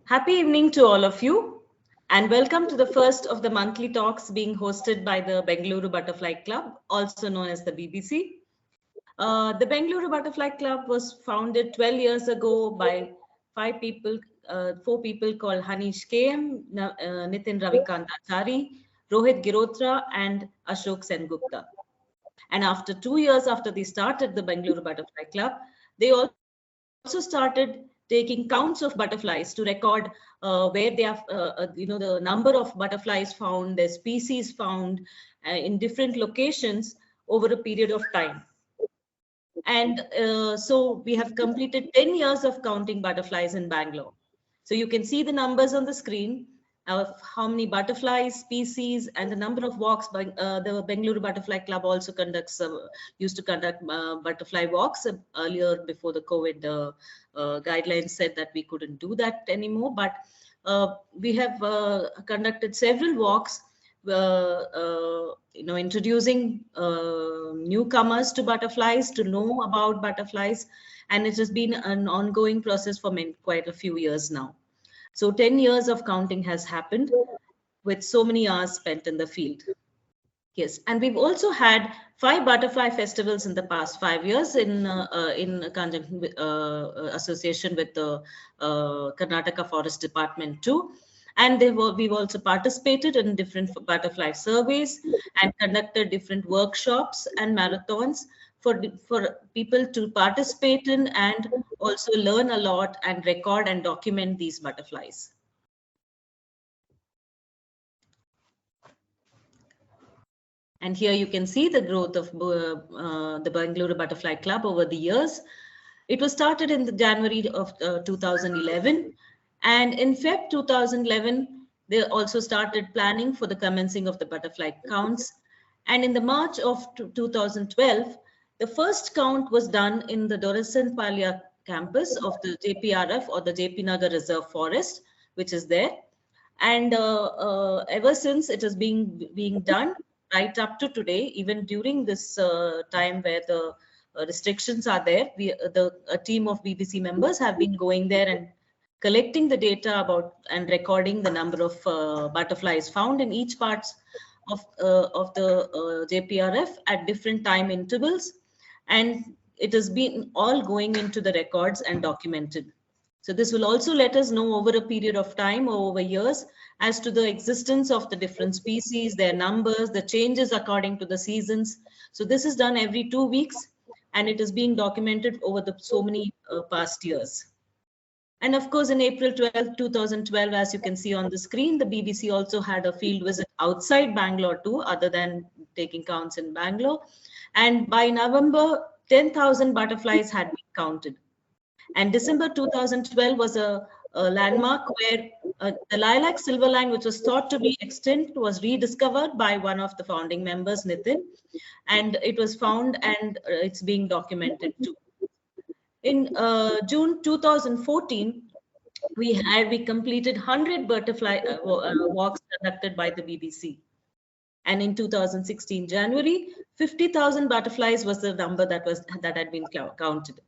Happy evening to all of you, and welcome to the first of the monthly talks being hosted by the Bengaluru Butterfly Club, also known as the BBC. The Bengaluru Butterfly Club was founded 12 years ago by four people called Hanish KM, Nitin Ravikantachari, Rohit Girotra, and Ashok Sengupta. And after 2 years after they started the Bengaluru Butterfly Club, they also started taking counts of butterflies to record where they have, the number of butterflies found, their species found in different locations over a period of time. And so we have completed 10 years of counting butterflies in Bangalore. So you can see the numbers on the screen of how many butterflies, species, and the number of walks. The Bengaluru Butterfly Club also used to conduct butterfly walks earlier before the COVID guidelines said that we couldn't do that anymore. But we have conducted several walks introducing newcomers to butterflies to know about butterflies, and it has been an ongoing process for quite a few years now. So 10 years of counting has happened with so many hours spent in the field. Yes, and we've also had 5 butterfly festivals in the past 5 years in conjunction with, association with the Karnataka Forest Department too. And we've also participated in different butterfly surveys and conducted different workshops and marathons for people to participate in and also learn a lot and record and document these butterflies. And here you can see the growth of the Bengaluru Butterfly Club over the years. It was started in the January of 2011. And in Feb 2011, they also started planning for the commencing of the butterfly counts. And in the March of 2012, the first count was done in the Dorasanpalia campus of the JPRF, or the JP Nagar Reserve Forest, which is there. And ever since, it is being done right up to today, even during this time where the restrictions are there. A team of BBC members have been going there and collecting the data about and recording the number of butterflies found in each parts of the JPRF at different time intervals, and it has been all going into the records and documented. So this will also let us know over a period of time or over years as to the existence of the different species, their numbers, the changes according to the seasons. So this is done every 2 weeks, and it is being documented over so many past years. And of course, in April 12, 2012, as you can see on the screen, the BBC also had a field visit outside Bangalore too, other than taking counts in Bangalore. And by November, 10,000 butterflies had been counted. And December 2012 was a landmark where the lilac silverline, which was thought to be extinct, was rediscovered by one of the founding members, Nitin. And it was found, and it's being documented too. In June 2014, we completed 100 butterfly walks conducted by the BBC. And in 2016 January, 50,000 butterflies was the number that had been counted.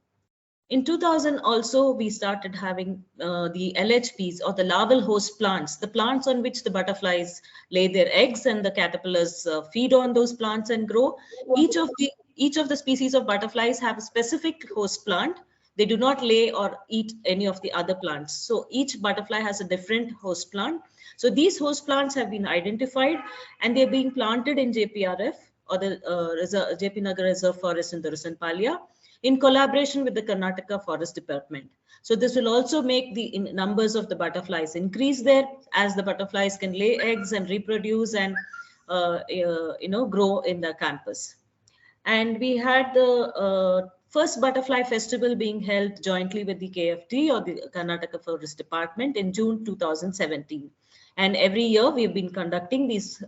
In 2000 also, we started having the LHPs, or the larval host plants, the plants on which the butterflies lay their eggs and the caterpillars feed on those plants and grow. Each of the species of butterflies have a specific host plant. They do not lay or eat any of the other plants. So each butterfly has a different host plant. So these host plants have been identified, and they're being planted in JPRF, or the JP Nagar Reserve Forest in the Dorasanpalia, in collaboration with the Karnataka Forest Department. So this will also make the numbers of the butterflies increase there, as the butterflies can lay eggs and reproduce and grow in the campus. And we had the first butterfly festival being held jointly with the KFD, or the Karnataka Forest Department, in June 2017. And every year we've been conducting these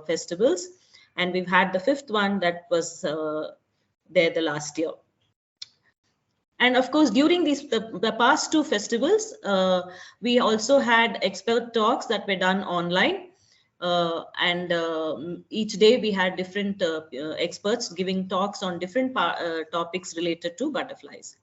festivals, and we've had the 5th one that was there the last year. And of course, during the past 2 festivals, we also had expert talks that were done online. Each day we had different experts giving talks on different topics related to butterflies.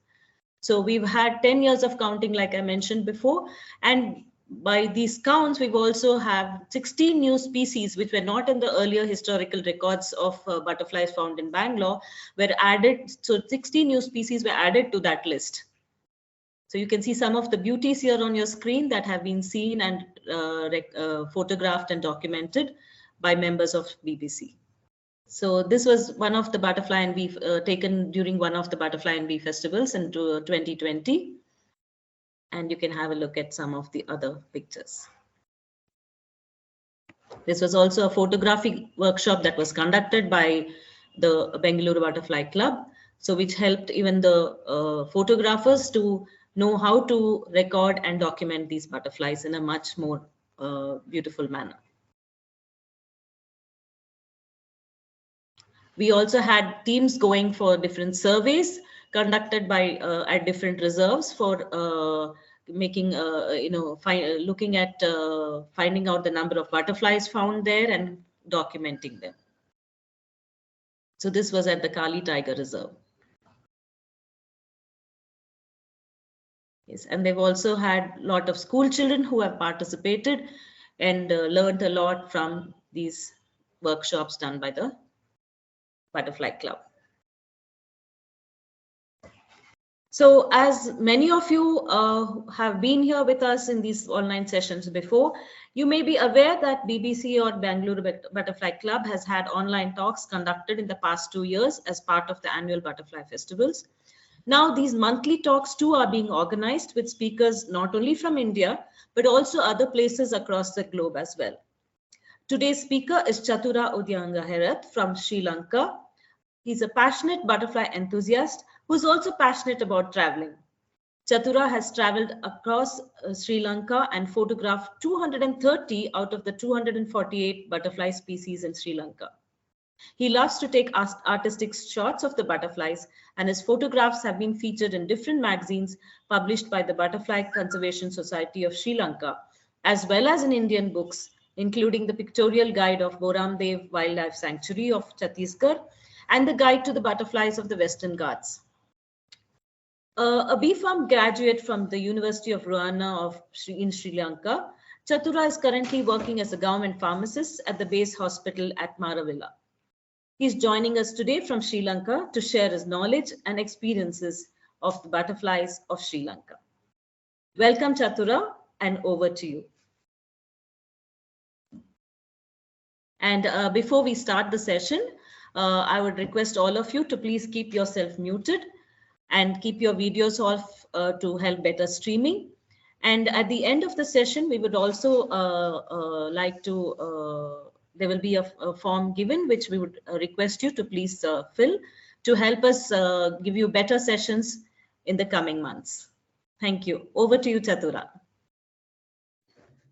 So we've had 10 years of counting, like I mentioned before, and by these counts, we've also have 16 new species which were not in the earlier historical records of butterflies found in Bangalore were added. So 16 new species were added to that list. So you can see some of the beauties here on your screen that have been seen and photographed and documented by members of BBC. So this was one of the butterfly and bee taken during one of the butterfly and bee festivals in 2020. And you can have a look at some of the other pictures. This was also a photography workshop that was conducted by the Bengaluru Butterfly Club, so which helped even the photographers to know how to record and document these butterflies in a much more beautiful manner. We also had teams going for different surveys conducted by at different reserves for making looking at finding out the number of butterflies found there and documenting them. So this was at the Kali Tiger Reserve. Yes, and they've also had a lot of school children who have participated and learned a lot from these workshops done by the Butterfly Club. So as many of you have been here with us in these online sessions before, you may be aware that BBC or Bengaluru Butterfly Club has had online talks conducted in the past 2 years as part of the annual butterfly festivals. Now these monthly talks too are being organized with speakers not only from India, but also other places across the globe as well. Today's speaker is Chatura Udayanga Herath from Sri Lanka. He's a passionate butterfly enthusiast who's also passionate about traveling. Chatura has traveled across Sri Lanka and photographed 230 out of the 248 butterfly species in Sri Lanka. He loves to take artistic shots of the butterflies, and his photographs have been featured in different magazines published by the Butterfly Conservation Society of Sri Lanka, as well as in Indian books, including the pictorial guide of Boramdev Wildlife Sanctuary of Chhattisgarh and the guide to the butterflies of the Western Ghats. A B.Pharm graduate from the University of Ruhuna in Sri Lanka, Chatura is currently working as a government pharmacist at the base hospital at Marawila. He's joining us today from Sri Lanka to share his knowledge and experiences of the butterflies of Sri Lanka. Welcome, Chatura, and over to you. And before we start the session, I would request all of you to please keep yourself muted and keep your videos off to help better streaming. And at the end of the session, we would also like to there will be a form given, which we would request you to please fill to help us give you better sessions in the coming months. Thank you. Over to you, Chatura.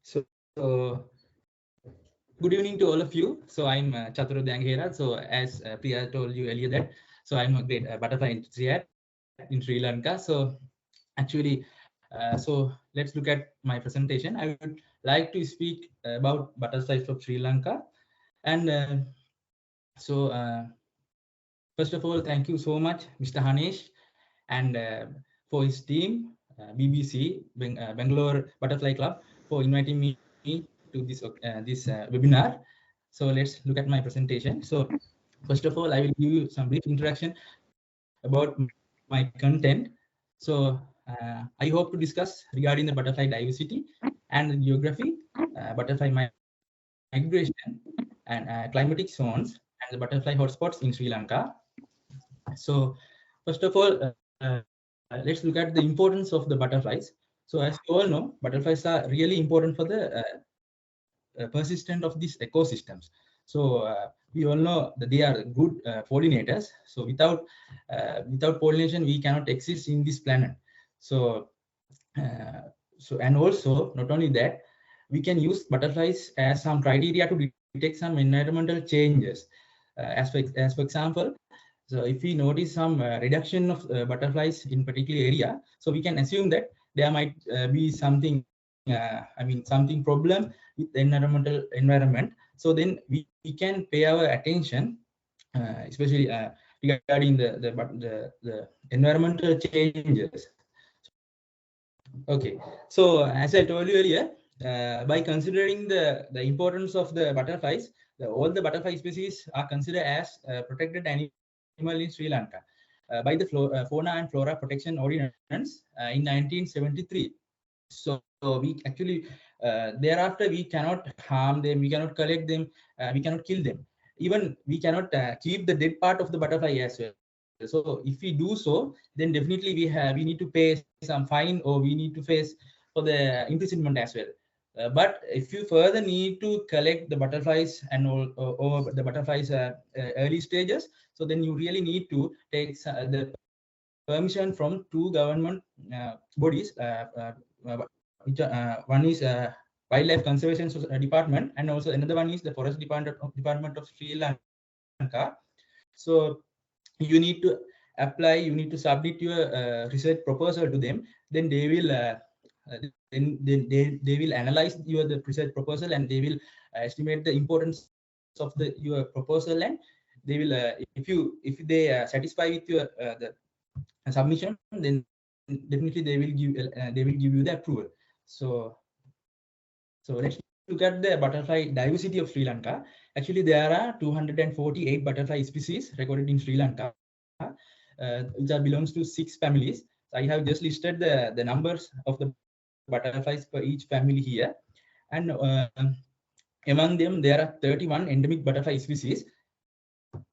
So good evening to all of you. So I'm Chatura Udayanga Herath. So as Priya told you earlier that, so I'm a great butterfly enthusiast in Sri Lanka. So actually, so let's look at my presentation. I would like to speak about butterflies of Sri Lanka. And first of all, thank you so much, Mr. Hanesh, and for his team, BBC, Bangalore Butterfly Club, for inviting me to this webinar. So let's look at my presentation. So first of all, I will give you some brief introduction about my content. So I hope to discuss regarding the butterfly diversity and the geography, butterfly migration, and climatic zones and the butterfly hotspots in Sri Lanka. So first of all, let's look at the importance of the butterflies. So as you all know, butterflies are really important for the persistence of these ecosystems. So we all know that they are good pollinators. So without pollination, we cannot exist in this planet. So and also not only that, we can use butterflies as some criteria to detect some environmental changes. As for example, so if we notice some reduction of butterflies in particular area, so we can assume that there might be something, something problem with the environment. So then we can pay our attention, especially regarding the environmental changes. Okay, so as I told you earlier, by considering the importance of the butterflies, all the butterfly species are considered as protected animal in Sri Lanka by the Fauna and Flora Protection Ordinance in 1973. So we actually thereafter we cannot harm them, we cannot collect them, we cannot kill them. Even we cannot keep the dead part of the butterfly as well. So if we do so, then definitely we need to pay some fine, or we need to face for the imprisonment as well. But if you further need to collect the butterflies and all, or the butterflies early stages, so then you really need to take the permission from two government bodies, which one is Wildlife Conservation Department, and also another one is the Forest Department of Sri Lanka. So you need to apply, you need to submit your research proposal to them. Then they will they will analyze your research proposal, and they will estimate the importance of your proposal, and they will if they are satisfied with your the submission, then definitely they will give you the approval. So let's look at the butterfly diversity of Sri Lanka. Actually, there are 248 butterfly species recorded in Sri Lanka, which belongs to 6 families. So I have just listed the numbers of the butterflies for each family here, and among them there are 31 endemic butterfly species.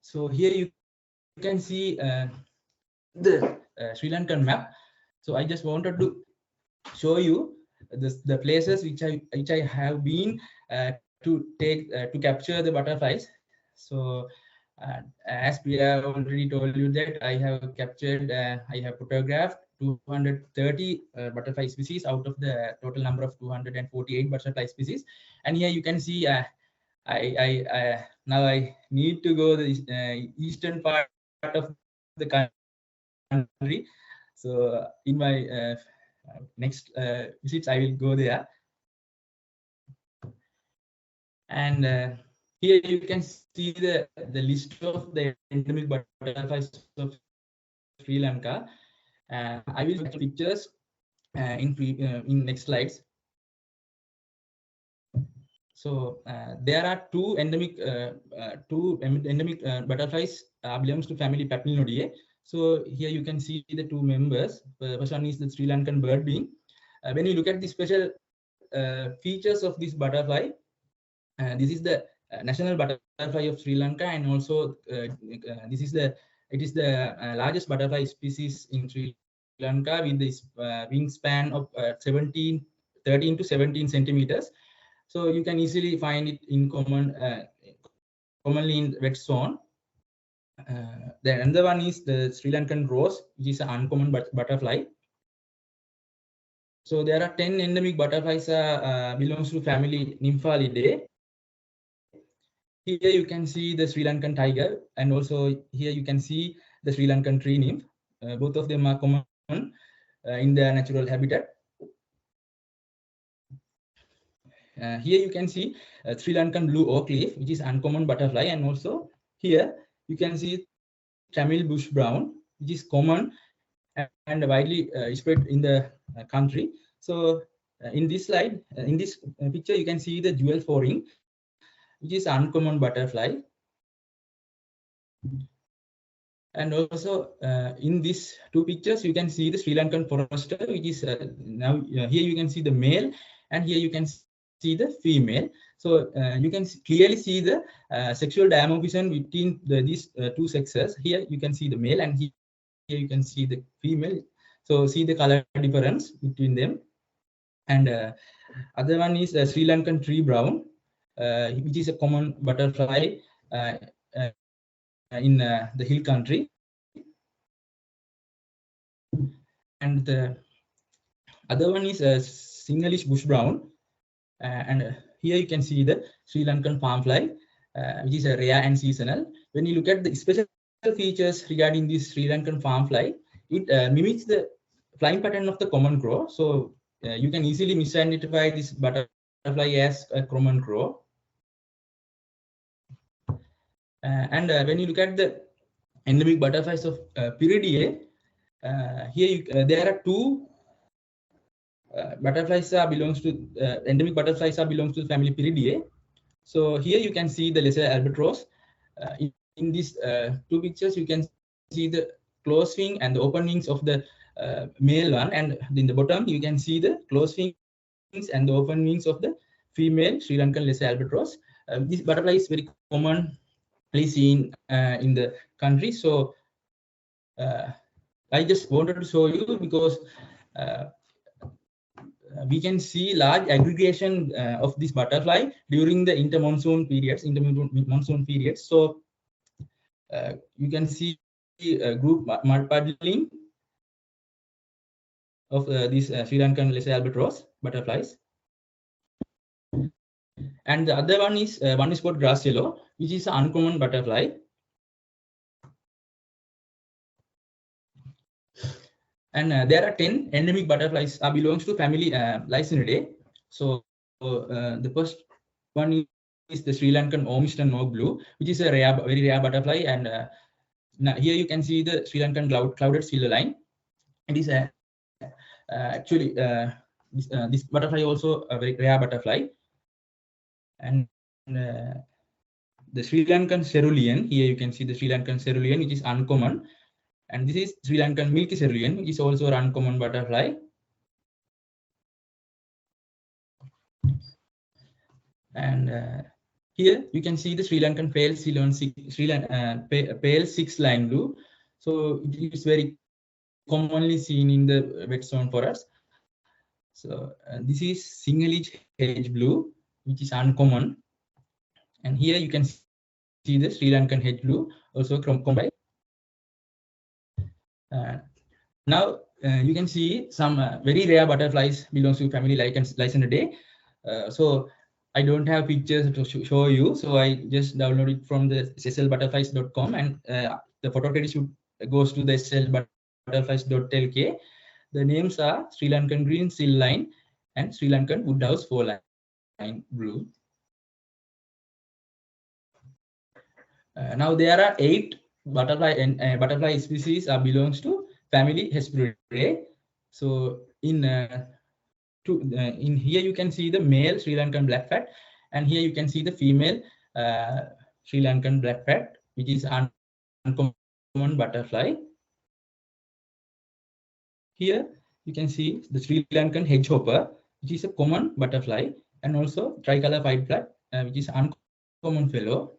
So here you can see the Sri Lankan map. So I just wanted to show you the places which I have been to capture the butterflies. So as we have already told you that I have captured, I have photographed 230 butterfly species out of the total number of 248 butterfly species. And here you can see I now I need to go the eastern part of the country. So in my next visits, I will go there. And here you can see the list of the endemic butterflies of Sri Lanka. I will show pictures in next slides. So there are two endemic butterflies belongs to family Papilinidae. So here you can see the two members. First one is the Sri Lankan bird being. When you look at the special features of this butterfly, this is the national butterfly of Sri Lanka, and also it is the largest butterfly species in Sri Lanka, with this wingspan of 13 to 17 centimeters. So you can easily find it in commonly in wet zone. The another one is the Sri Lankan rose, which is an uncommon butterfly. So there are 10 endemic butterflies belongs to family Nymphalidae. Here you can see the Sri Lankan tiger, and also here you can see the Sri Lankan tree nymph. Both of them are common in their natural habitat. Here you can see Sri Lankan blue oak leaf, which is uncommon butterfly, and also here you can see Tamil bush brown, which is common and widely spread in the country. So in this slide, in this picture, you can see the jewel foring, which is uncommon butterfly. And also in these two pictures, you can see the Sri Lankan forester, which is now here you can see the male, and here you can see the female. So you can clearly see the sexual dimorphism between these two sexes. Here you can see the male, and here you can see the female. So see the color difference between them. And other one is Sri Lankan tree brown, which is a common butterfly in the hill country. And the other one is Singlish bush brown, and here you can see the Sri Lankan farm fly, which is a rare and seasonal. When you look at the special features regarding this Sri Lankan farm fly, it mimics the flying pattern of the common crow. So you can easily misidentify this butterfly as a common crow. And when you look at the endemic butterflies of Piridae. Here there are two butterflies belongs to endemic butterflies belongs to the family Piridae. So here you can see the lesser albatross. In these two pictures, you can see the closed wing and the open wings of the male one, and in the bottom you can see the closed wings and the open wings of the female Sri Lankan lesser albatross. This butterfly is very commonly seen in the country. So I just wanted to show you because we can see large aggregation of this butterfly during the intermonsoon periods. So you can see a group mud puddling of these Sri Lankan lesser albatross butterflies. And the other one is called grass yellow, which is an uncommon butterfly. And there are 10 endemic butterflies belongs to family Lycinidae. So the first one is the Sri Lankan Ormiston Nog Blue, which is a very rare butterfly. And now here you can see the Sri Lankan clouded silver line. It is actually this butterfly also a very rare butterfly. And the Sri Lankan cerulean, here you can see the Sri Lankan cerulean, which is uncommon. And this is Sri Lankan milky cerulean, which is also an uncommon butterfly. And here you can see the Sri Lankan pale six-line blue. So it is very commonly seen in the wet zone forests. So this is single hedge blue, which is uncommon. And here you can see the Sri Lankan hedge blue, also combined. Now you can see some very rare butterflies belongs to family Lycinidae. So I don't have pictures to show you, so I just downloaded it from the slbutterflies.com, and the photo credit goes to the slbutterflies.lk. The names are Sri Lankan green sill line and Sri Lankan woodhouse 4-line blue. Now there are 8 butterfly species belongs to family Hesperidae. So in here you can see the male Sri Lankan blackfat, and here you can see the female Sri Lankan blackfat, which is uncommon butterfly. Here you can see the Sri Lankan hedgehopper, which is a common butterfly, and also tricolor pied flat, which is uncommon fellow.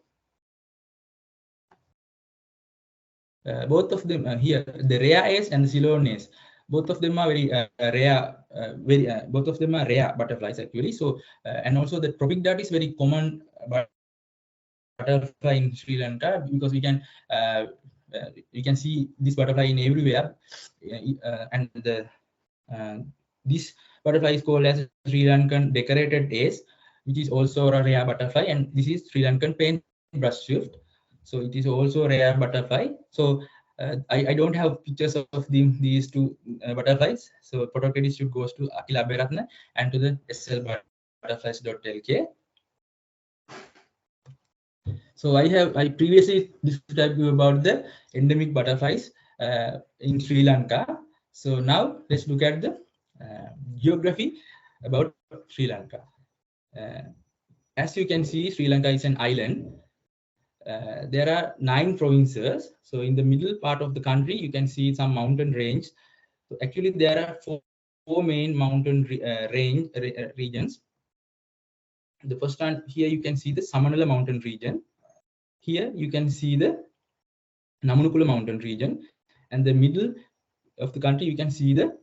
Both of them here, the rare ace and the Ceylon ace, both of them are very rare. Both of them are rare butterflies actually. So and also the tropic dart is very common butterfly in Sri Lanka, because we can see this butterfly in everywhere, and this butterfly is called as Sri Lankan decorated ace, which is also a rare butterfly, and this is Sri Lankan paintbrush swift. So it is also a rare butterfly. So I don't have pictures of these two butterflies. So photo credit should goes to Akila Beratna and to the slbutterflies.lk. So I previously described you about the endemic butterflies in Sri Lanka. So now let's look at the geography about Sri Lanka. As you can see, Sri Lanka is an island. There are 9 provinces. So in the middle part of the country, you can see some mountain range. So actually, there are four main mountain regions. The first one here, you can see the Samanala mountain region. Here you can see the Namanukula mountain region, and the middle of the country you can see the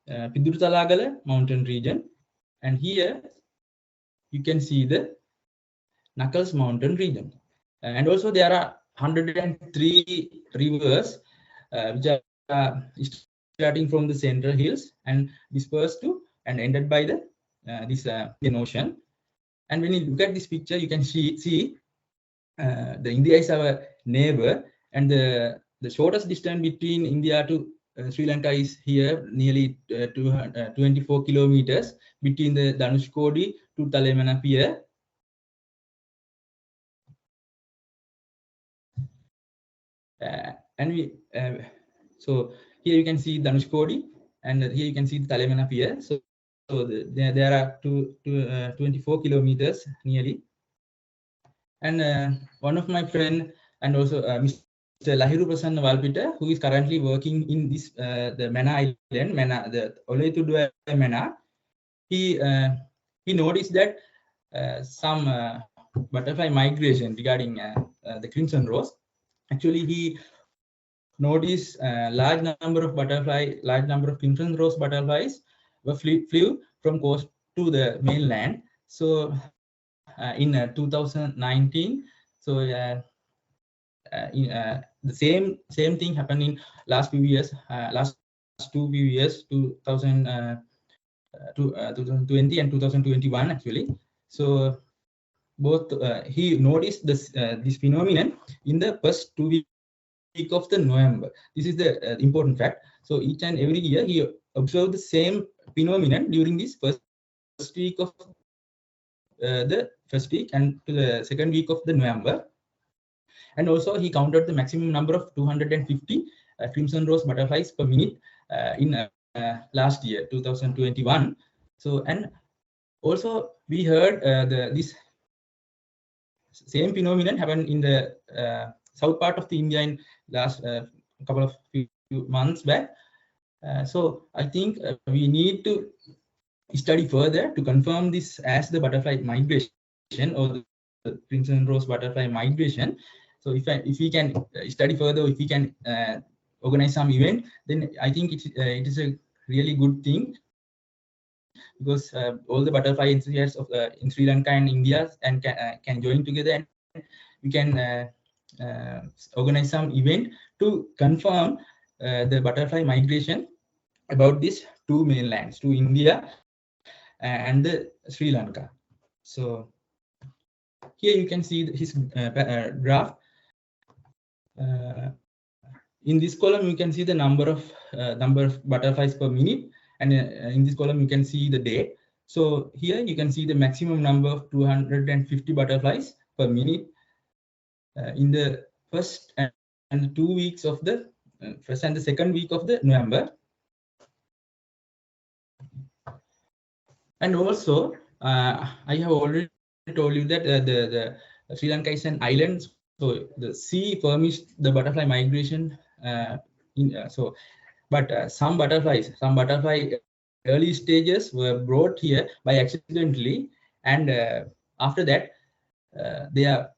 Pidurtalagala mountain region, and here you can see the Knuckles mountain region. And also there are 103 rivers which are starting from the central hills and dispersed to and ended by the this Indian Ocean. And when you look at this picture, you can see the India is our neighbor, and the shortest distance between India to Sri Lanka is here, nearly 24 kilometers between the Dhanushkodi to Talemana Pier. And so here you can see Dhanushkodi, and here you can see the Talemana Pier. So there are 24 kilometers nearly. And one of my friend, and also Mr. Lahiru Prasanna Walpita, who is currently working in this the Mana Island, the Oletuduwa Mana, he noticed that some butterfly migration regarding the crimson rose. Actually, he noticed large number of crimson rose butterflies flew from coast to the mainland. So in 2019, so the same thing happened in last few years, last few years, 2020 and 2021 actually. So both he noticed this phenomenon in the first 2 weeks of the November. This is the important fact. So each and every year he observed the same phenomenon during this first week of the first week and to the second week of the November. And also he counted the maximum number of 250 crimson rose butterflies per minute in last year, 2021. So, and also we heard this same phenomenon happened in the south part of the India in last couple of few months back. So I think we need to study further to confirm this as the butterfly migration or the crimson rose butterfly migration. So if we can study further, if we can organize some event, then I think it is a really good thing, because all the butterfly enthusiasts of in Sri Lanka and India and can join together, and we can organize some event to confirm the butterfly migration about these two mainlands, to India and the Sri Lanka. So here you can see his graph. In this column, you can see the number of butterflies per minute, and in this column you can see the day. So here you can see the maximum number of 250 butterflies per minute in the first and 2 weeks of the first and the second week of the November. And also I have already told you that the Sri Lanka is an island, so the sea permits the butterfly migration. But some butterfly early stages were brought here by accidentally, and after that they are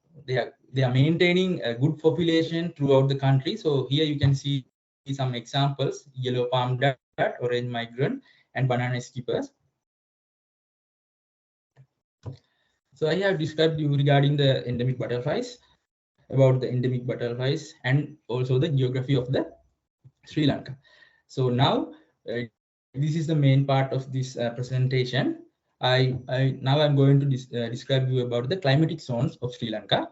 maintaining a good population throughout the country. So here you can see some examples: yellow palm dart, orange migrant, and banana skippers. So I have described you regarding the endemic butterflies, about the endemic butterflies, and also the geography of the Sri Lanka. So now this is the main part of this presentation. Now I'm going to describe you about the climatic zones of Sri Lanka.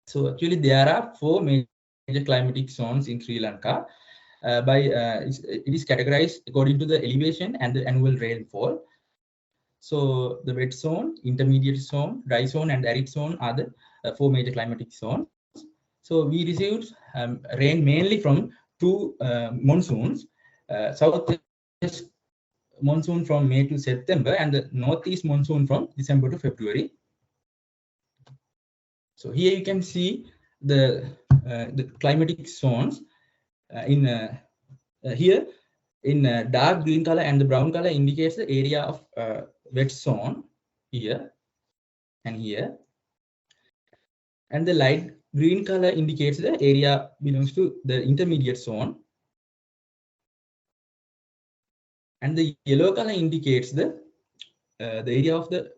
So actually there are 4 major climatic zones in Sri Lanka. It is categorized according to the elevation and the annual rainfall. So the wet zone, intermediate zone, dry zone, and arid zone are the 4 major climatic zones. So we received rain mainly from 2 monsoons, southwest monsoon from May to September, and the northeast monsoon from December to February. So here you can see the climatic zones here in dark green color, and the brown color indicates the area of wet zone here and here, and the light green color indicates the area belongs to the intermediate zone, and the yellow color indicates the area of the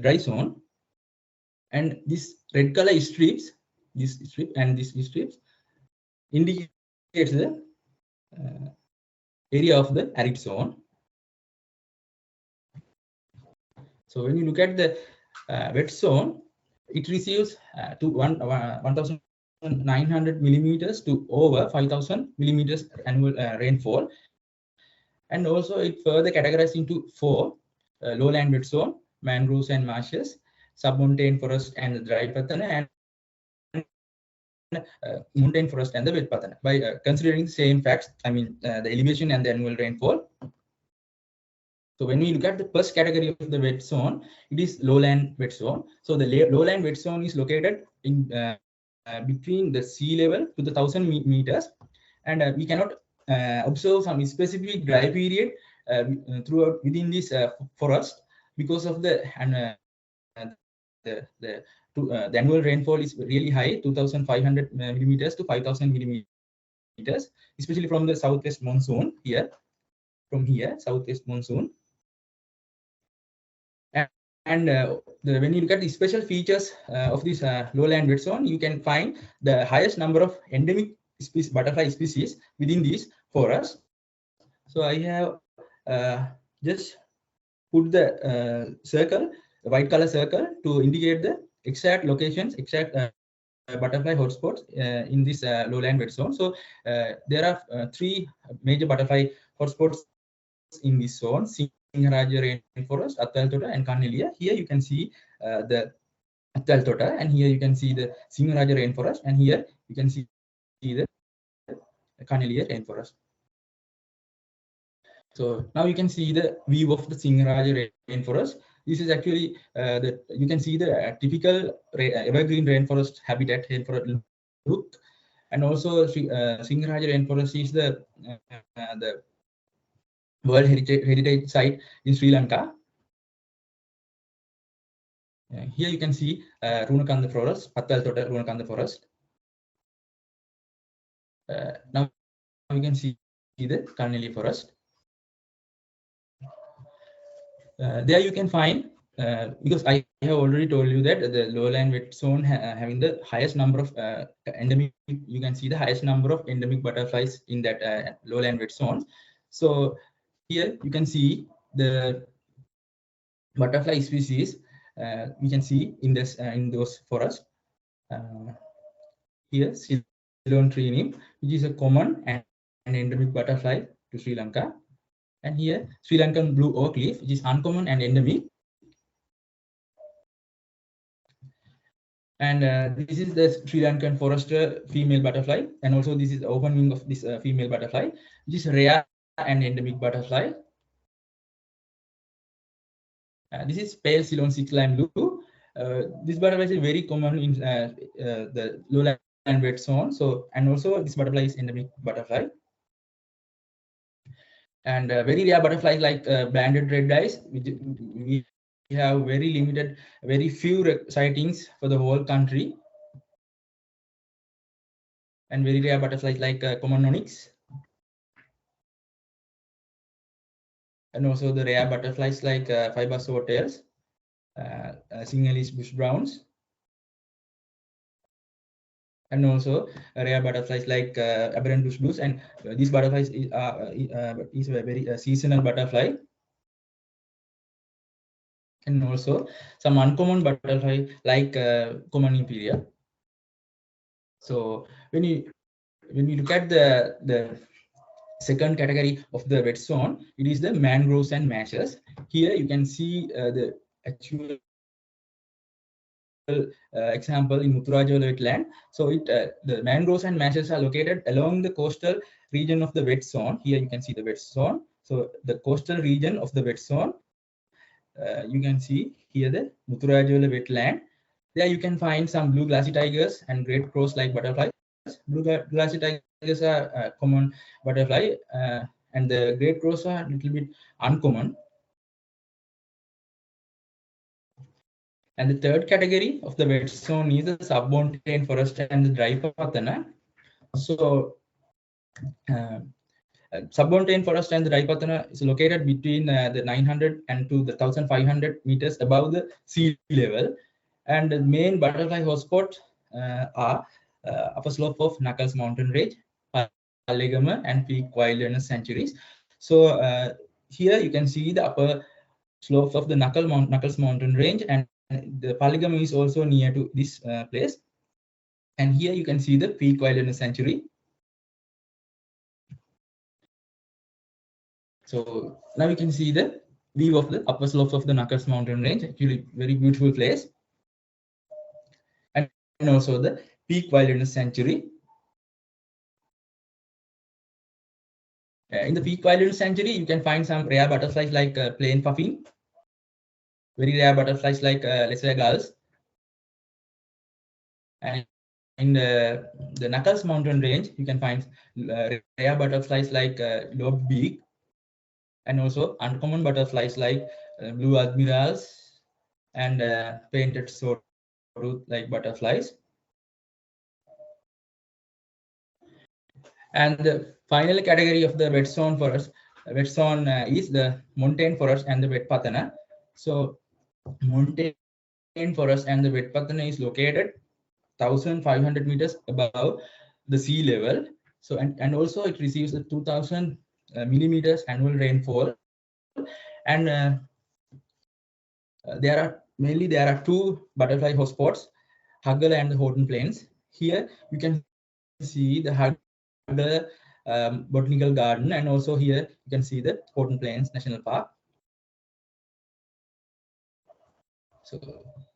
dry zone, and this red color strips, this strip and this strips indicates the area of the arid zone. So when you look at the wet zone, it receives to 1,900 millimeters to over 5,000 millimeters annual rainfall, and also it further categorized into 4: lowland wet zone, mangroves and marshes, submontane forest and dry patana, and mountain forest and the wet pattern. By considering same facts, I mean the elevation and the annual rainfall. So when we look at the first category of the wet zone, it is lowland wet zone. So the lowland wet zone is located in between the sea level to the 1,000 meters, and we cannot observe some specific dry period throughout within this forest because of the annual rainfall is really high, 2,500 millimeters to 5,000 millimeters, especially from the southwest monsoon here, southwest monsoon. And when you look at the special features of this lowland wet zone, you can find the highest number of endemic butterfly species within these forests. So I have just put the circle, the white color circle, to indicate the exact locations, exact butterfly hotspots in this lowland wet zone. So there are 3 major butterfly hotspots in this zone: Singharaja rainforest, Atal Tota, and Kanneliya. Here you can see the Atal Tota, and here you can see the Singharaja rainforest, and here you can see the Kanneliya rainforest. So now you can see the view of the Singharaja rainforest. This is actually you can see the typical evergreen rainforest habitat rainforest look, and also Singharaja rainforest is the World Heritage Site in Sri Lanka. Here you can see Ruhuna forest, Atal Tota Ruhuna forest. Now you can see the Kanneliya forest. There you can find, because I have already told you that the lowland wet zone having the highest number of endemic, you can see the highest number of endemic butterflies in that lowland wet zone. So here you can see the butterfly species we can see in this in those forests. Here Ceylon tree nymph, which is a common and endemic butterfly to Sri Lanka. And here Sri Lankan blue oak leaf, which is uncommon and endemic. And this is the Sri Lankan forester female butterfly, and also this is the open wing of this female butterfly, which is rare and endemic butterfly. This is pale Ceylon six lime blue. This butterfly is very common in the lowland wet zone. So, and also this butterfly is endemic butterfly. And very rare butterflies like banded red eyes, which we have very limited, very few sightings for the whole country. And very rare butterflies like common onyx. And also the rare butterflies like fiber swordtails, Sinhalese bush browns. And also rare butterflies like aberrant bush blues. And these butterflies is a very seasonal butterfly. And also some uncommon butterfly like common imperial. So when you look at the second category of the wet zone, it is the mangroves and marshes. Here you can see the actual example in Muthurajola wetland. So the mangroves and marshes are located along the coastal region of the wet zone. Here you can see the wet zone. So the coastal region of the wet zone, you can see here the Muthurajola wetland. There you can find some blue glassy tigers and great crows-like butterflies. Blue glassy tigers are a common butterfly, and the great crows are a little bit uncommon. And the third category of the wet zone is the submontane forest and the dry pathana. So submontane forest and the dry pathana is located between the 900 and to the 1,500 meters above the sea level. And the main butterfly hotspot are upper slope of Knuckles mountain range, Palegama and Peak Wilderness Sanctuaries. So here you can see the upper slopes of the Knuckles mountain range, and the Palegama is also near to this place. And here you can see the Peak Wilderness Sanctuary. So now you can see the view of the upper slopes of the Knuckles mountain range. Actually, very beautiful place. And also the peak wilderness sanctuary. In the peak wilderness sanctuary, you can find some rare butterflies like plain puffin, very rare butterflies like lesser gulls, and in the Knuckles mountain range, you can find rare butterflies like lobed beak, and also uncommon butterflies like blue admirals and painted sawtooth like butterflies. And the final category of the wet zone forest, is the montane forest and the wet patana. So montane forest and the wet patana is located 1,500 meters above the sea level. So and also it receives a 2,000 millimeters annual rainfall, and there are two butterfly hotspots, Hagala and the Horton Plains. Here you can see the Hagala botanical garden, and also here you can see the Horton Plains National Park. So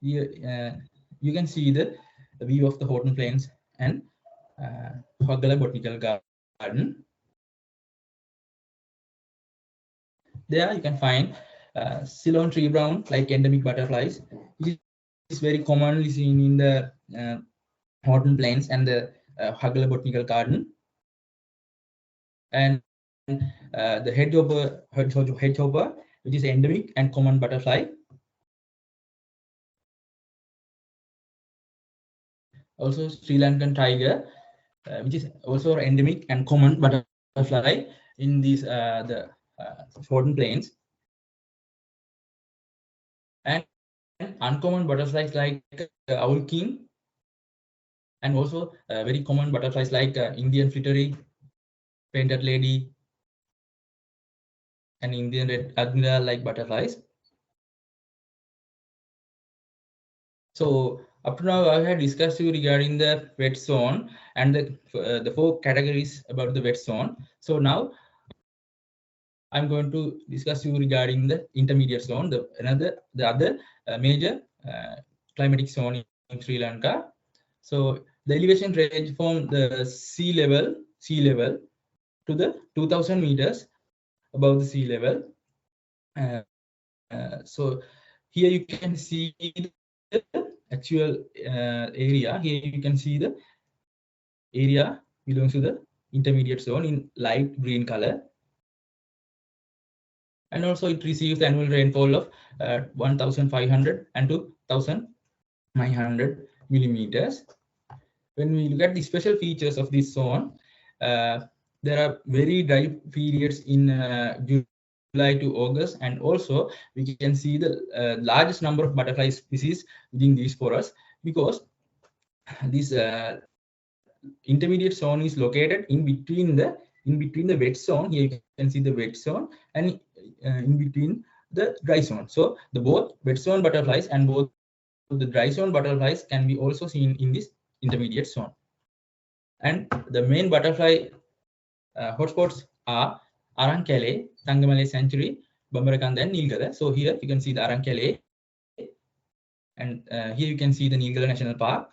here you can see the view of the Horton Plains and Hagala Botanical Garden. There you can find Ceylon tree brown like endemic butterflies, which is very commonly seen in the Horton Plains and the Hagala Botanical Garden. And the hedgehopper, which is endemic and common butterfly. Also Sri Lankan tiger, which is also endemic and common butterfly in these the Horton Plains. And uncommon butterflies like owl king, and also very common butterflies like Indian flittery, painted lady, and Indian red admiral like butterflies. So up to now, I have discussed you regarding the wet zone and the four categories about the wet zone. So now I'm going to discuss you regarding the intermediate zone, the other major climatic zone in Sri Lanka. So the elevation range from the sea level to the 2,000 meters above the sea level. So here you can see the actual area. Here you can see the area belongs to the intermediate zone in light green color. And also it receives annual rainfall of 1,500 and 2,900 millimeters. When we look at the special features of this zone, there are very dry periods in July to August, and also we can see the largest number of butterfly species within these forests, because this intermediate zone is located in between the wet zone. Here you can see the wet zone, and in between the dry zone. So the both wet zone butterflies and both the dry zone butterflies can be also seen in this intermediate zone. And the main butterfly hotspots are Arankale, Thangamale Sanctuary, Bambarakanda, and Nilgala. So here you can see the Arankale, and here you can see the Nilgala National Park,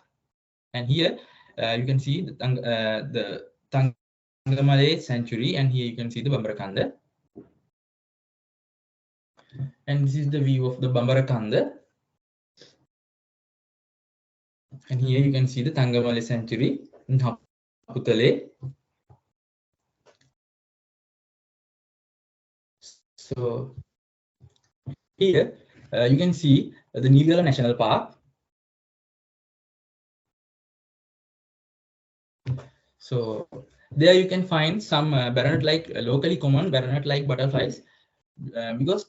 and here you can see the Thangamale Sanctuary, and here you can see the Bambarakanda. And this is the view of the Bambarakanda. And here you can see the Thangamale Sanctuary in Haputale. So here you can see the Nilgala National Park. So there you can find some baronet-like, locally common baronet-like butterflies, because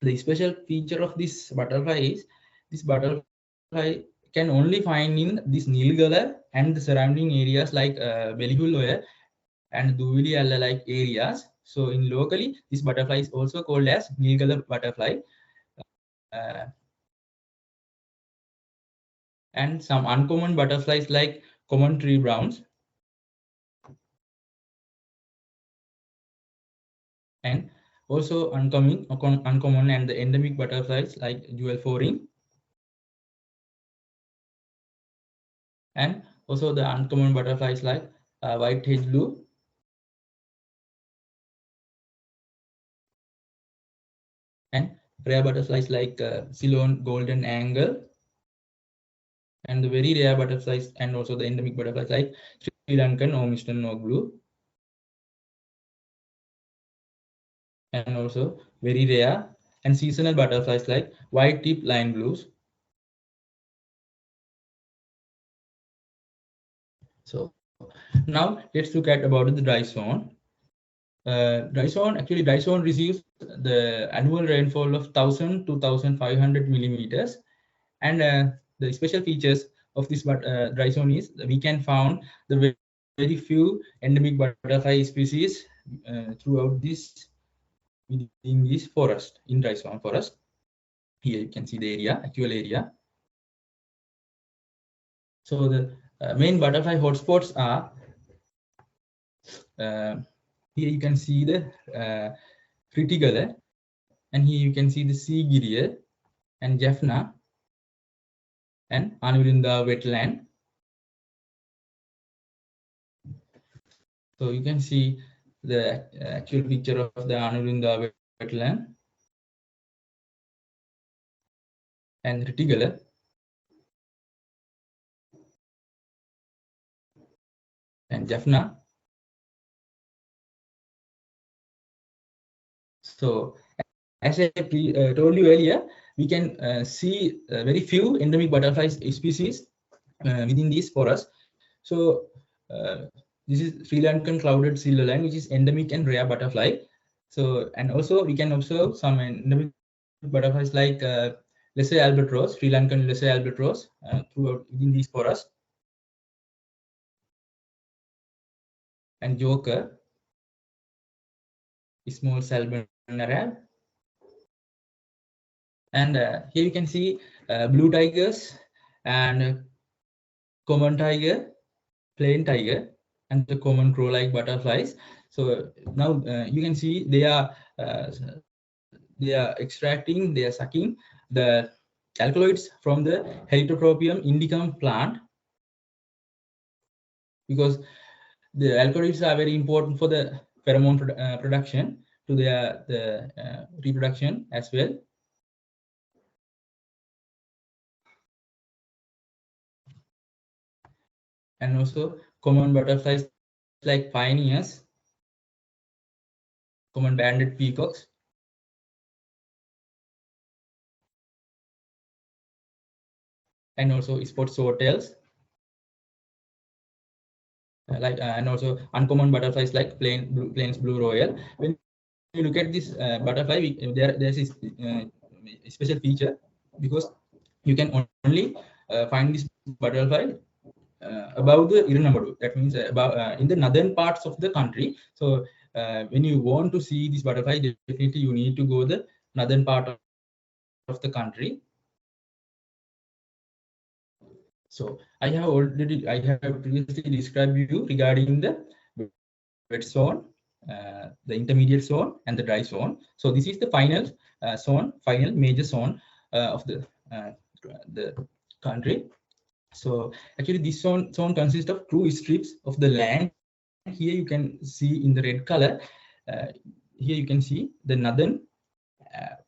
the special feature of this butterfly is this butterfly can only find in this Nilgala and the surrounding areas like Belihulloya and Duvili like areas. So in locally, this butterfly is also called as Nilgala butterfly. And some uncommon butterflies like common tree browns and also uncommon and the endemic butterflies like jewel foring and Also the uncommon butterflies like white-hedged blue, and rare butterflies like Ceylon golden angle, and the very rare butterflies and also the endemic butterflies like Sri Lankan or Eastern oak blue, and also very rare and seasonal butterflies like white tip line blues. So now let's look at about the dry zone. Dry zone receives the annual rainfall of 1000 to 1500 millimeters, and the special features of this dry zone is we can found the very few endemic butterfly species throughout this within this forest, in dry zone forest. Here you can see the area, actual area. So the main butterfly hotspots are here you can see the Reticula, and here you can see the sea girial and Jaffna and Anurinda wetland. So you can see the actual picture of the Anurinda wetland and Reticula. And Jaffna. So as I told you earlier, we can see very few endemic butterfly species within these forests. So this is Sri Lankan clouded silver line, which is endemic and rare butterfly. So, and also we can observe some endemic butterflies like lesser albatross, Sri Lankan lesser albatross throughout within these forests, and joker, small salmon arab. And here you can see blue tigers and common tiger, plain tiger, and the common crow-like butterflies. So now you can see they are extracting, they are sucking the alkaloids from the Heterotropium indicum plant, because the alkaloids are very important for the pheromone production to the reproduction as well. And also common butterflies like pioneers, common banded peacocks, and also spot swordtails, and also uncommon butterflies like plains blue royal. When you look at this butterfly, there's a special feature, because you can only find this butterfly above the Irunamadu. That means in the northern parts of the country. So when you want to see this butterfly, definitely you need to go the northern part of the country. So I have previously described you regarding the wet zone, the intermediate zone, and the dry zone. So this is the final final major zone of the country. So actually this zone consists of two strips of the land. Here you can see in the red color, here you can see the northern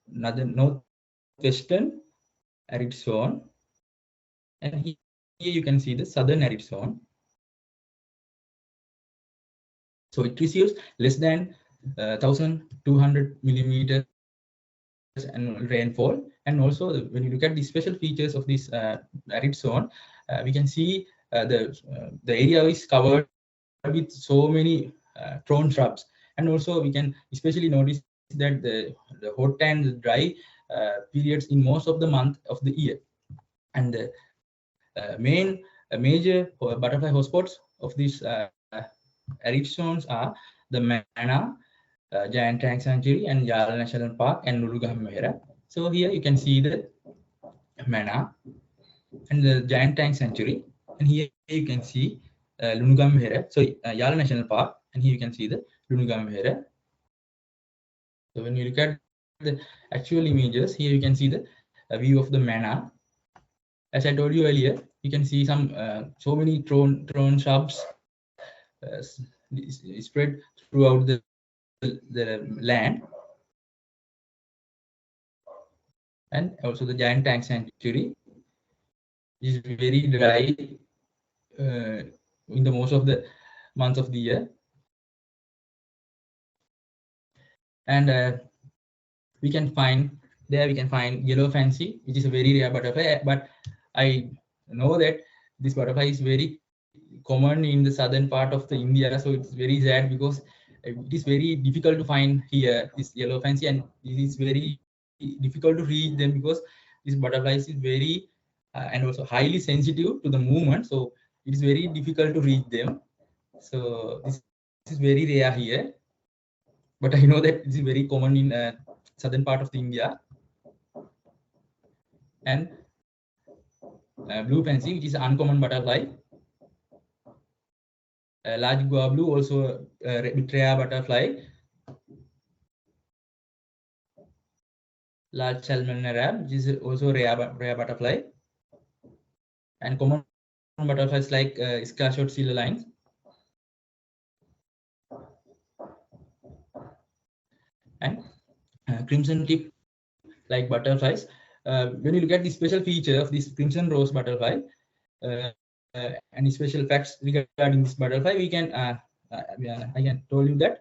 northwestern arid zone, and here you can see the southern arid zone. So it receives less than 1200 millimeters annual rainfall. And also when you look at the special features of this arid zone, we can see the area is covered with so many thorn shrubs, and also we can especially notice that the hot and the dry periods in most of the month of the year. And the major butterfly hotspots of these arid zones are the Mana, Giant Tank Sanctuary, and Yala National Park, and Nulugahama Herath. So here you can see the Mana and the Giant Tank Sanctuary, and here you can see Lunugam Herath, so Yala National Park, and here you can see the Lunugam Herath. So when you look at the actual images, here you can see the view of the Mana, as I told you earlier, you can see some so many thorn shrubs spread throughout the land, and also the giant tank sanctuary is very dry in the most of the months of the year, and we can find yellow fancy, which is a very rare butterfly, but I know that this butterfly is very common in the southern part of the India, so it's very sad because it is very difficult to find here this yellow fancy, and it is very difficult to reach them because this butterfly is very and also highly sensitive to the movement, so it is very difficult to reach them. So this is very rare here, but I know that this is very common in southern part of the India. And blue fancy, which is an uncommon butterfly. Large guava blue, also a bit rare butterfly. Large salmon arab, which is also rare butterfly. And common butterflies like scarlet silver lines. And crimson tip like butterflies. When you look at the special feature of this crimson rose butterfly, any special facts regarding this butterfly, we can I can tell you that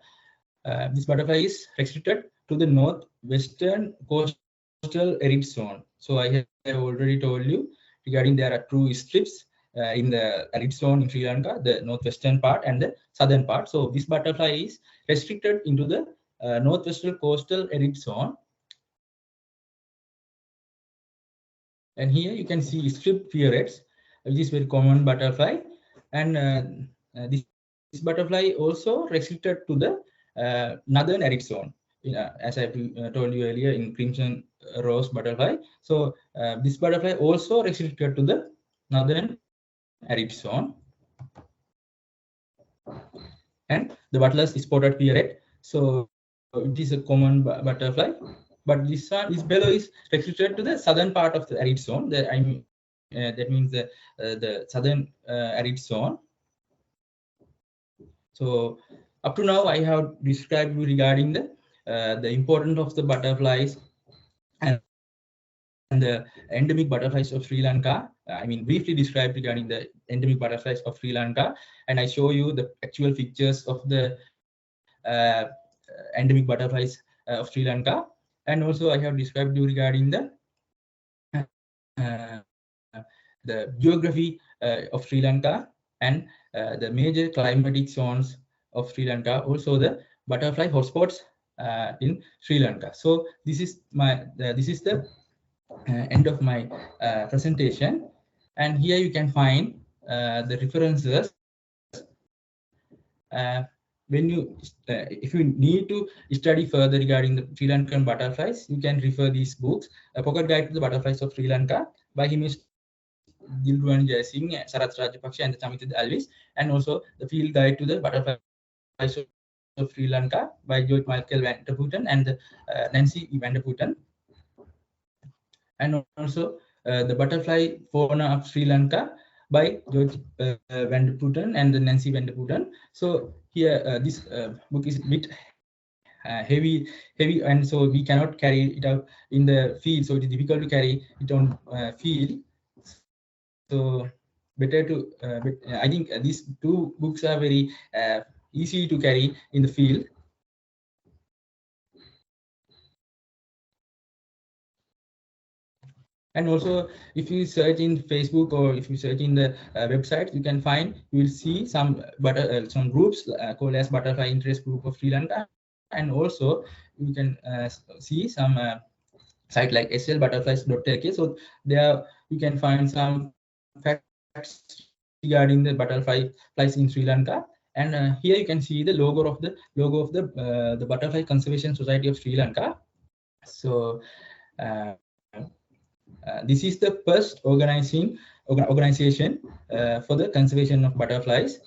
this butterfly is restricted to the northwestern coastal arid zone. So I have already told you regarding there are two strips in the arid zone in Sri Lanka, the northwestern part and the southern part. So this butterfly is restricted into the northwestern coastal arid zone. And here you can see strip ferrets, which is very common butterfly, and this butterfly also restricted to the northern arid zone, as I told you earlier in crimson rose butterfly. So this butterfly also restricted to the northern arid zone. And the butler's spotted ferret, so it is a common butterfly, but this bellow is restricted to the southern part of the arid zone. That means the southern arid zone. So up to now, I have described you regarding the importance of the butterflies and the endemic butterflies of Sri Lanka. I mean, briefly described regarding the endemic butterflies of Sri Lanka, and I show you the actual pictures of the endemic butterflies of Sri Lanka. And also, I have described you regarding the geography of Sri Lanka and the major climatic zones of Sri Lanka, also the butterfly hotspots in Sri Lanka. So this is the end of my presentation, and here you can find the references. When you if you need to study further regarding the Sri Lankan butterflies, you can refer these books: A Pocket Guide to the Butterflies of Sri Lanka by Himesh Dilruwan Jayasingh, Sarath Rajapaksa, and Chamithid Alvis, and also the Field Guide to the Butterflies of Sri Lanka by George Michael van der Putten and Nancy van der Putten, and also the Butterfly Fauna of Sri Lanka by George van der Putten and Nancy van der Putten. So here this book is a bit heavy, and so we cannot carry it out in the field, so it is difficult to carry it on field. So better to I think these two books are very easy to carry in the field. And also, if you search in Facebook or if you search in the website, you can find, you will see some groups called as Butterfly Interest Group of Sri Lanka, and also you can see some site like slbutterflies.lk. So there you can find some facts regarding the butterflies in Sri Lanka. And here you can see the logo of the Butterfly Conservation Society of Sri Lanka. So this is the first organization for the conservation of butterflies,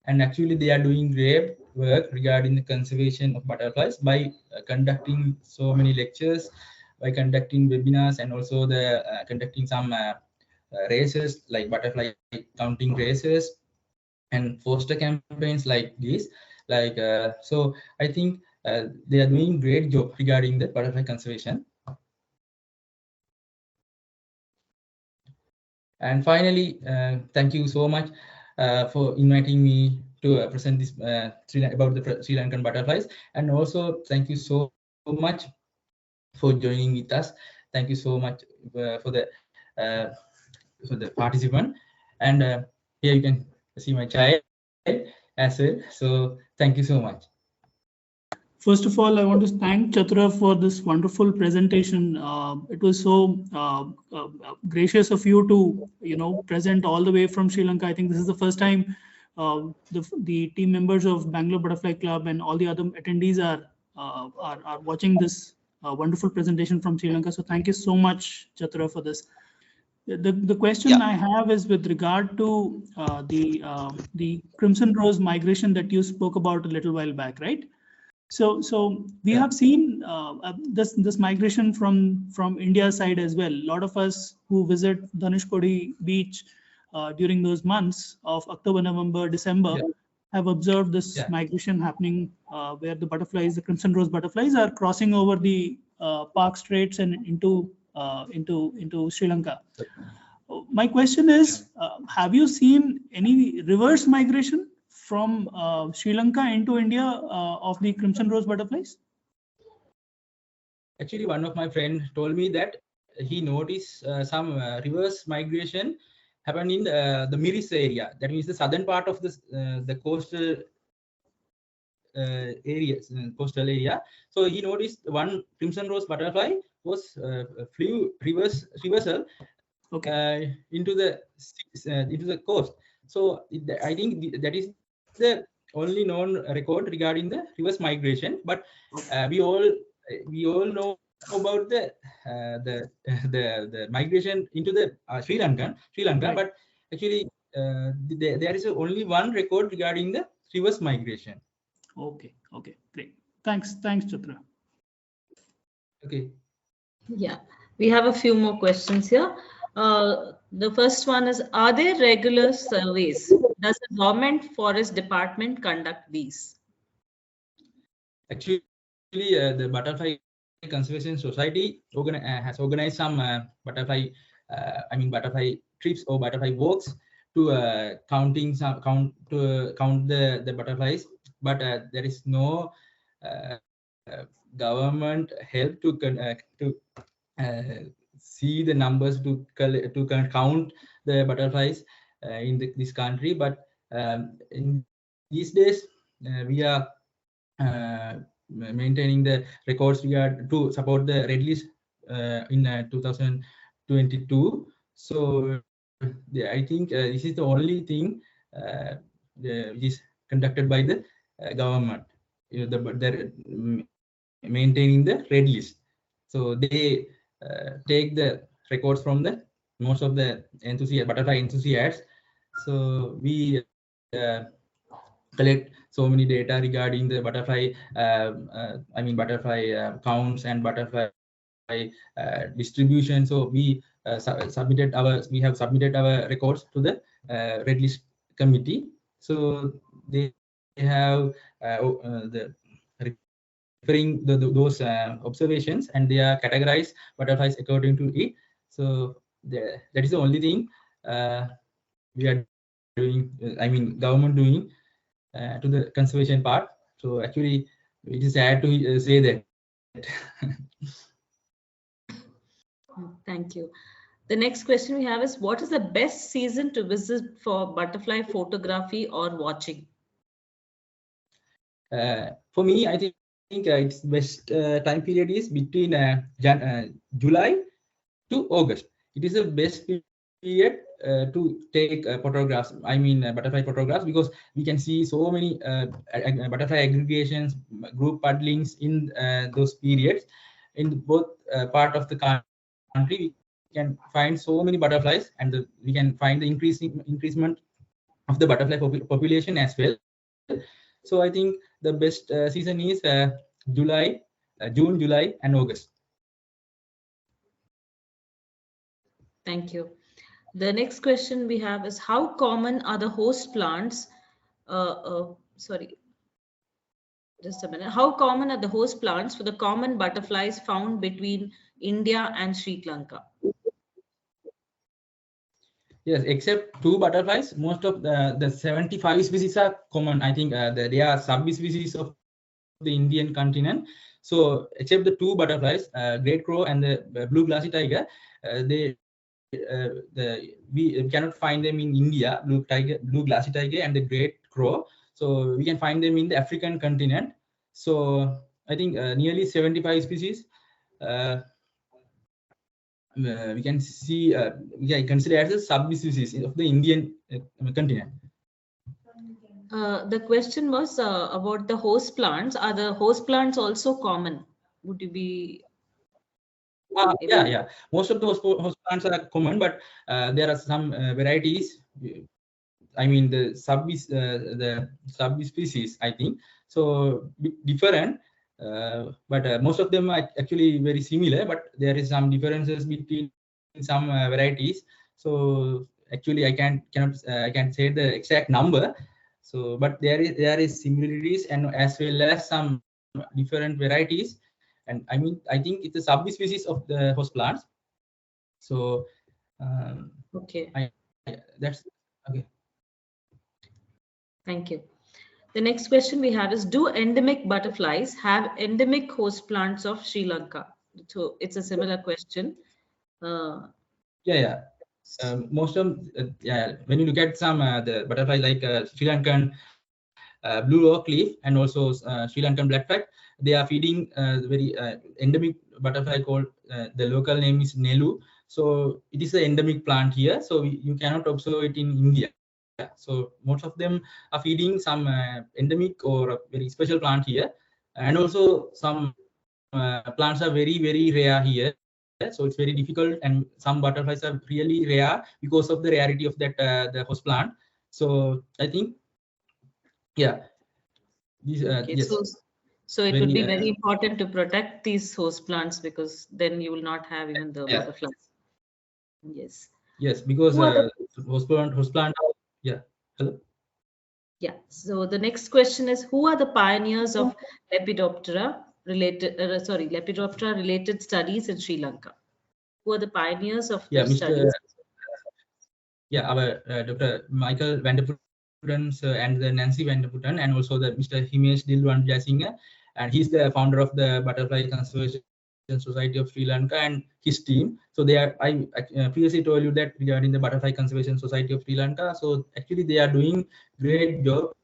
and actually they are doing great work regarding the conservation of butterflies by conducting so many lectures, by conducting webinars, and also the conducting some races like butterfly counting races and foster campaigns like this. So I think they are doing great job regarding the butterfly conservation. And finally, thank you so much for inviting me to present this about the Sri Lankan butterflies. And also thank you so much for joining with us. Thank you so much for the participant. And here you can see my child as well. So thank you so much. First of all, I want to thank Chatura for this wonderful presentation. It was so gracious of you to, present all the way from Sri Lanka. I think this is the first time the team members of Bangalore Butterfly Club and all the other attendees are watching this wonderful presentation from Sri Lanka. So thank you so much, Chatura, for this. The question I have is with regard to the Crimson Rose migration that you spoke about a little while back, right? So we have seen this migration from India's side as well. A lot of us who visit Dhanushkodi beach during those months of October, November, December have observed this migration happening where the butterflies, the Crimson Rose butterflies, are crossing over the Park Straits and into Sri Lanka. My question is, have you seen any reverse migration from Sri Lanka into India of the Crimson Rose butterflies? Actually, one of my friends told me that he noticed some reverse migration happened in the Miris area. That means the southern part of the coastal area. So he noticed one Crimson Rose butterfly was flew reversal into the coast. So I think that is the only known record regarding the reverse migration. But we all know about the migration into the Sri Lanka. Right. But actually there is only one record regarding the reverse migration. Okay, great. Thanks, Chatura. Okay. Yeah, we have a few more questions here. The first one is, are there regular surveys? Does the government forest department conduct these? Actually, the Butterfly Conservation Society has organized some butterfly trips or butterfly walks to count the butterflies, but there is no government help to see the numbers to count the butterflies in this country. But in these days we are maintaining the records to support the red list in 2022. So I think this is the only thing which is conducted by the government. They're maintaining the red list. So they take the records from the most of the butterfly enthusiasts. So we collect so many data regarding the butterfly counts and butterfly distribution. So we have submitted our records to the red list committee. So they have referring those observations, and they are categorized butterflies according to it. So that is the only thing we are doing, government doing to the conservation part. So actually it is sad to say that. Thank you. The next question we have is, what is the best season to visit for butterfly photography or watching? For me, I think its best time period is between July to August. It is the best period to take photographs, butterfly photographs, because we can see so many butterfly aggregations, group paddlings in those periods. In both part of the country, we can find so many butterflies, and we can find the increasement of the butterfly population as well. So I think the best season is June, July, and August. Thank you. The next question we have is how common are the host plants? Sorry, just a minute. How common are the host plants for the common butterflies found between India and Sri Lanka? Yes, except two butterflies, most of the 75 species are common. I think they are subspecies of the Indian continent. So except the two butterflies, great crow and the blue glassy tiger, we cannot find them in India, blue glassy tiger and the great crow. So we can find them in the African continent. So I think nearly 75 species. We can see, we can consider as a subspecies of the Indian continent. The question was about the host plants. Are the host plants also common? Would you be? Yeah. Most of those host plants are common, but there are some varieties. I mean, the subspecies, I think, so different. But most of them are actually very similar, but there is some differences between some varieties. So actually I can't say the exact number. So but there is similarities and as well as some different varieties. And I mean, I think it's a subspecies of the host plants. So Okay. That's okay. Thank you. The next question we have is, do endemic butterflies have endemic host plants of Sri Lanka? So it's a similar question. Yeah. Most of when you look at some the butterflies like Sri Lankan blue oak leaf and also Sri Lankan blackback, they are feeding very endemic butterfly called the local name is Nelu. So it is an endemic plant here. So you cannot observe it in India. So most of them are feeding some endemic or a very special plant here, and also some plants are very rare here. So it's very difficult, and some butterflies are really rare because of the rarity of that the host plant. So I think, yeah, these okay, yes. So it would be very important to protect these host plants, because then you will not have even the butterflies. Yes. Yes, because host plant. Yeah. Hello. Yeah. So the next question is, who are the pioneers of Lepidoptera related studies in Sri Lanka? Who are the pioneers of the studies? Our Dr. Michael Vanderputten and the Nancy Vanderputten, and also the Mr. Himesh Dilwan Jasinga, and he's the founder of the Butterfly Conservation Society of Sri Lanka and his team. So they are, I previously told you that regarding the Butterfly Conservation Society of Sri Lanka. So actually they are doing great job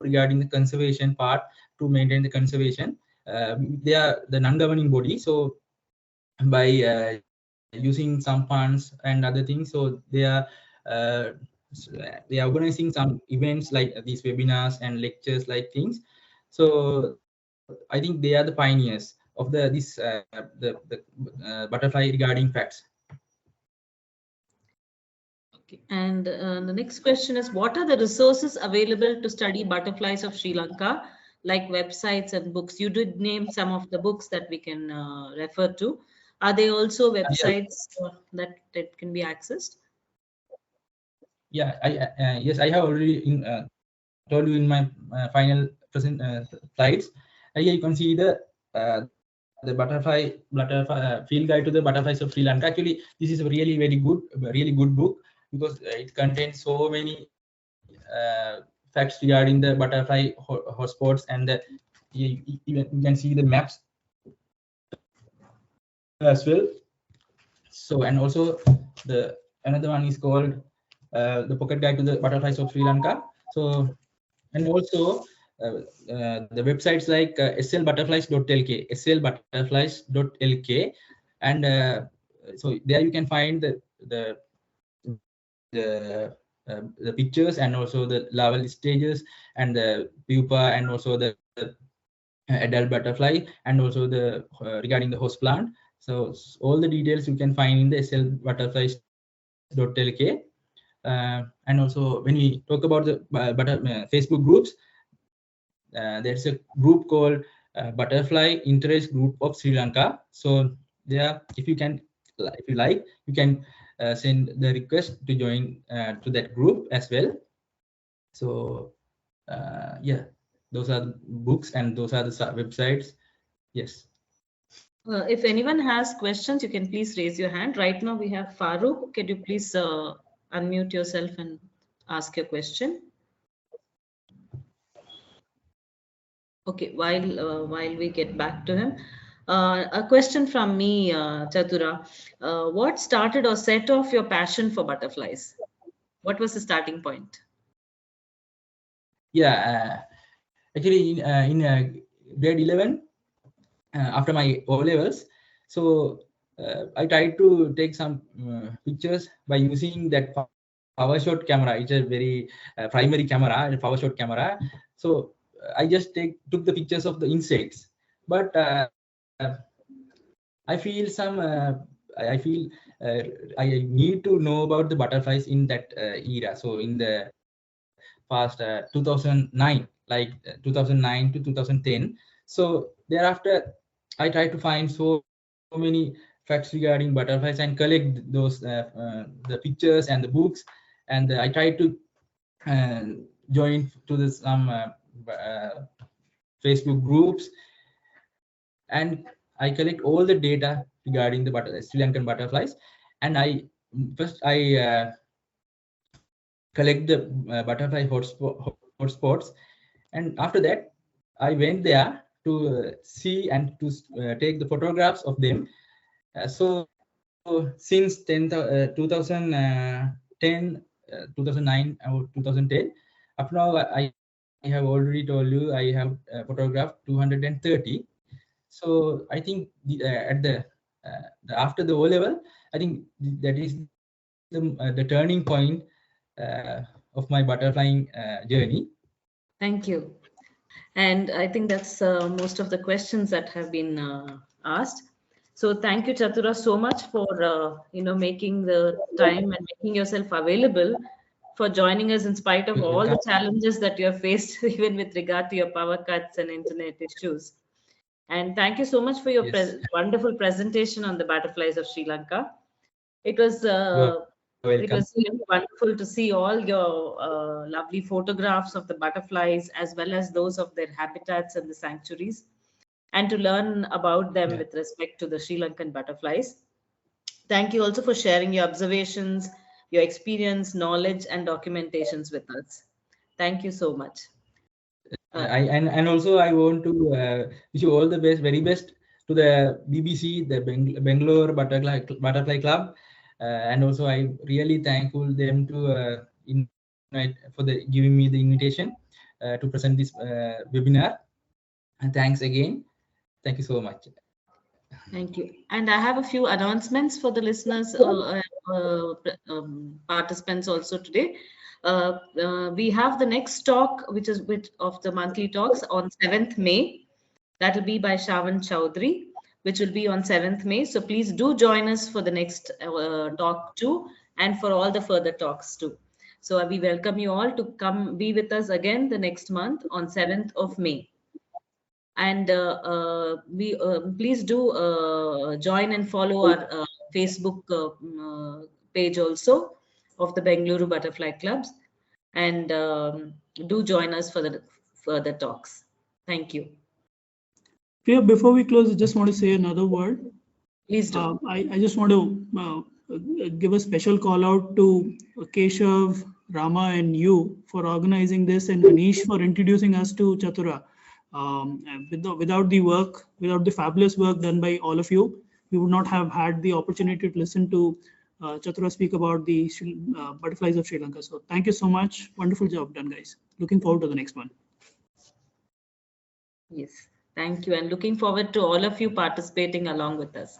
regarding the conservation part to maintain the conservation. They are the non-governing body. So by using some funds and other things, so they are organizing some events like these webinars and lectures like things. So I think they are the pioneers of the butterfly regarding facts. Okay. And the next question is, what are the resources available to study butterflies of Sri Lanka, like websites and books? You did name some of the books that we can refer to. Are they also websites that can be accessed? Yeah, yes, I have already told you in my final present slides. Here you can see the butterfly field guide to the butterflies of Sri Lanka. Actually, this is a really good book, because it contains so many facts regarding the butterfly hotspots, and you can see the maps as well. So, and also the another one is called the pocket guide to the butterflies of Sri Lanka. So, and also the websites like slbutterflies.lk, slbutterflies.lk, and so there you can find the pictures and also the larval stages and the pupa and also the adult butterfly and also the regarding the host plant. So all the details you can find in the slbutterflies.lk. And also when we talk about the Facebook groups, there's a group called Butterfly Interest Group of Sri Lanka. So there, if you like, you can send the request to join to that group as well. So yeah, those are the books and those are the websites. Yes. If anyone has questions, you can please raise your hand. Right now we have Farooq. Could you please unmute yourself and ask your question? Okay, while we get back to him, a question from me, Chatura. What started or set off your passion for butterflies? What was the starting point? Yeah, actually in grade 11, after my O levels, so I tried to take some pictures by using that power shot camera. It's a very primary camera, a power shot camera. So I just took the pictures of the insects, but I feel I need to know about the butterflies in that era. So in the past 2009, like 2009 to 2010. So thereafter, I tried to find so many facts regarding butterflies and collect those the pictures and the books, and I tried to join to this Facebook groups, and I collect all the data regarding the Sri Lankan butterflies, and I collect the butterfly hotspots, and after that I went there to see and to take the photographs of them. So since 2010, 2009 or 2010, up now I have already told you I have photographed 230. So I think after the O level, I think that is the turning point of my butterflying journey. Thank you. And I think that's most of the questions that have been asked. So thank you, Chatura, so much for making the time and making yourself available for joining us in spite of all the challenges that you have faced, even with regard to your power cuts and internet issues. And thank you so much for your wonderful presentation on the butterflies of Sri Lanka. It was really wonderful to see all your lovely photographs of the butterflies as well as those of their habitats and the sanctuaries, and to learn about them with respect to the Sri Lankan butterflies. Thank you also for sharing your observations, your experience, knowledge, and documentations with us. Thank you so much. And also I want to wish you all the best, very best to the BBC, the Bengaluru Butterfly Club, and also I really thankful them to invite for giving me the invitation to present this webinar. And thanks again. Thank you so much. Thank you. And I have a few announcements for the listeners, participants also today. We have the next talk, which is of the monthly talks on 7th May. That will be by Shavan Chowdhury, which will be on 7th May. So please do join us for the next talk too, and for all the further talks too. So we welcome you all to come be with us again the next month on 7th of May. And please do join and follow our Facebook page also of the Bengaluru Butterfly Clubs, and do join us for the further talks. Thank you. Priya, before we close, I just want to say another word. Please do. I just want to give a special call out to Keshav, Rama, and you for organizing this, and Anish for introducing us to Chatura. Without the fabulous work done by all of you, we would not have had the opportunity to listen to Chatura speak about the butterflies of Sri Lanka. So thank you so much. Wonderful job done, guys. Looking forward to the next one. Yes, thank you. And looking forward to all of you participating along with us.